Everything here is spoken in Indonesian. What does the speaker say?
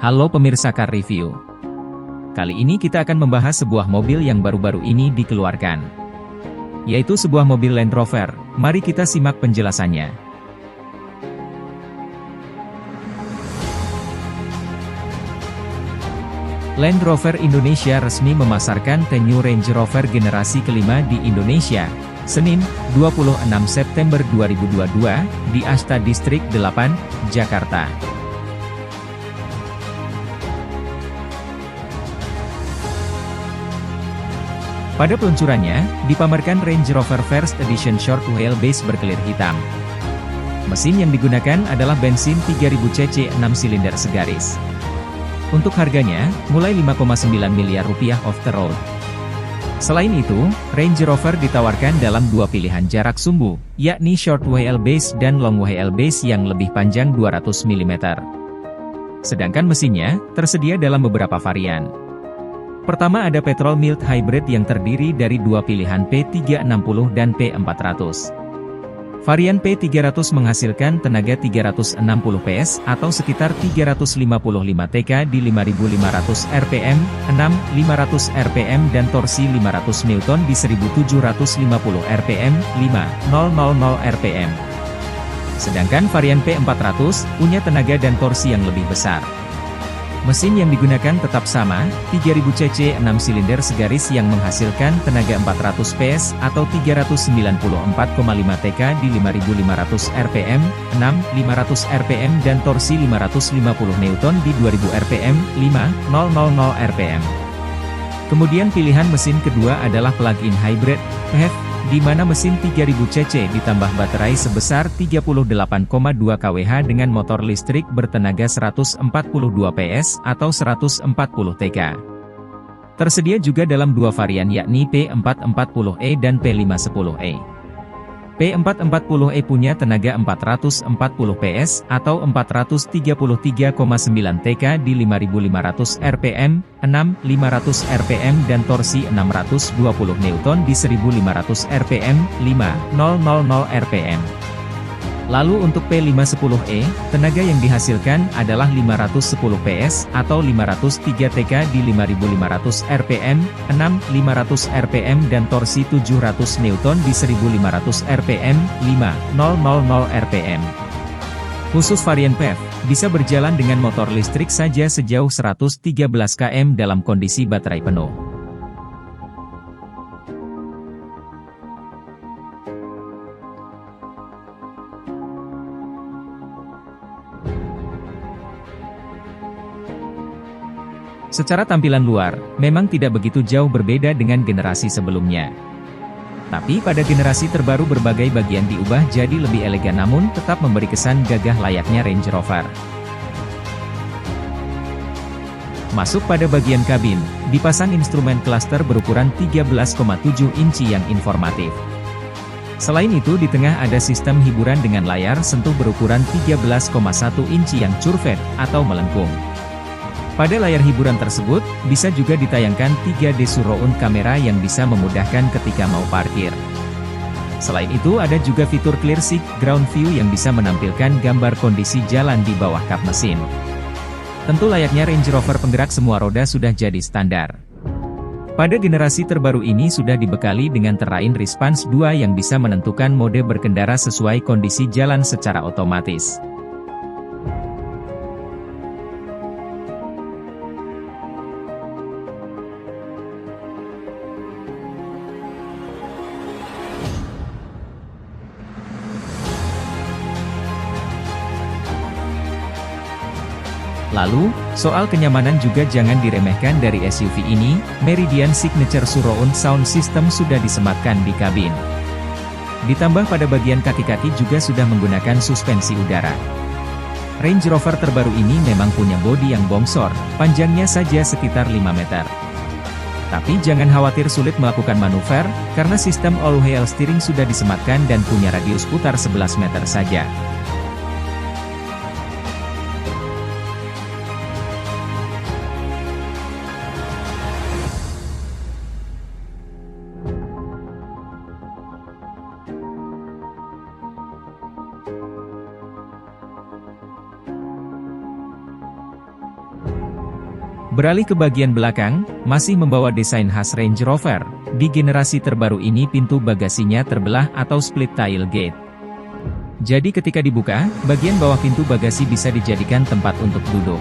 Halo pemirsa Car Review. Kali ini kita akan membahas sebuah mobil yang baru-baru ini dikeluarkan. Yaitu sebuah mobil Land Rover. Mari kita simak penjelasannya. Land Rover Indonesia resmi memasarkan The New Range Rover generasi kelima di Indonesia, Senin, 26 September 2022, di Ashta Distrik 8, Jakarta. Pada peluncurannya, dipamerkan Range Rover First Edition Short Wheelbase berkelir hitam. Mesin yang digunakan adalah bensin 3000 cc 6 silinder segaris. Untuk harganya, mulai 5,9 miliar rupiah off the road. Selain itu, Range Rover ditawarkan dalam dua pilihan jarak sumbu, yakni Short Wheelbase dan Long Wheelbase yang lebih panjang 200 mm. Sedangkan mesinnya, tersedia dalam beberapa varian. Pertama ada Petrol Mild Hybrid yang terdiri dari dua pilihan P360 dan P400. Varian P300 menghasilkan tenaga 360 PS atau sekitar 355 TK di 5.500 rpm, 6.500 rpm dan torsi 500 Newton di 1.750 rpm, 5.000 rpm. Sedangkan varian P400 punya tenaga dan torsi yang lebih besar. Mesin yang digunakan tetap sama, 3000 cc 6 silinder segaris yang menghasilkan tenaga 400 PS atau 394,5 TK di 5.500 rpm, 6.500 rpm dan torsi 550 Newton di 2000 rpm, 5.000 rpm. Kemudian pilihan mesin kedua adalah plug-in hybrid, PHEV, di mana mesin 3000 cc ditambah baterai sebesar 38,2 kWh dengan motor listrik bertenaga 142 PS atau 140 TK. Tersedia juga dalam dua varian yakni P440e dan P510e. P440e punya tenaga 440 PS atau 433,9 TK di 5.500 rpm, 6.500 rpm dan torsi 620 Newton di 1.500 rpm, 5.000 rpm. Lalu untuk P510e, tenaga yang dihasilkan adalah 510 PS atau 503 TK di 5.500 rpm, 6.500 rpm dan torsi 700 Newton di 1.500 rpm, 5.000 rpm. Khusus varian PHEV, bisa berjalan dengan motor listrik saja sejauh 113 km dalam kondisi baterai penuh. Secara tampilan luar, memang tidak begitu jauh berbeda dengan generasi sebelumnya. Tapi pada generasi terbaru berbagai bagian diubah jadi lebih elegan namun tetap memberi kesan gagah layaknya Range Rover. Masuk pada bagian kabin, dipasang instrumen cluster berukuran 13,7 inci yang informatif. Selain itu di tengah ada sistem hiburan dengan layar sentuh berukuran 13,1 inci yang curved atau melengkung. Pada layar hiburan tersebut, bisa juga ditayangkan 3D surround kamera yang bisa memudahkan ketika mau parkir. Selain itu ada juga fitur Clear Seat Ground View yang bisa menampilkan gambar kondisi jalan di bawah kap mesin. Tentu layaknya Range Rover penggerak semua roda sudah jadi standar. Pada generasi terbaru ini sudah dibekali dengan Terrain Response 2 yang bisa menentukan mode berkendara sesuai kondisi jalan secara otomatis. Lalu, soal kenyamanan juga jangan diremehkan dari SUV ini, Meridian Signature Surround Sound System sudah disematkan di kabin. Ditambah pada bagian kaki-kaki juga sudah menggunakan suspensi udara. Range Rover terbaru ini memang punya bodi yang bongsor, panjangnya saja sekitar 5 meter. Tapi jangan khawatir sulit melakukan manuver, karena sistem all-wheel steering sudah disematkan dan punya radius putar 11 meter saja. Beralih ke bagian belakang, masih membawa desain khas Range Rover, di generasi terbaru ini pintu bagasinya terbelah atau split tailgate. Jadi ketika dibuka, bagian bawah pintu bagasi bisa dijadikan tempat untuk duduk.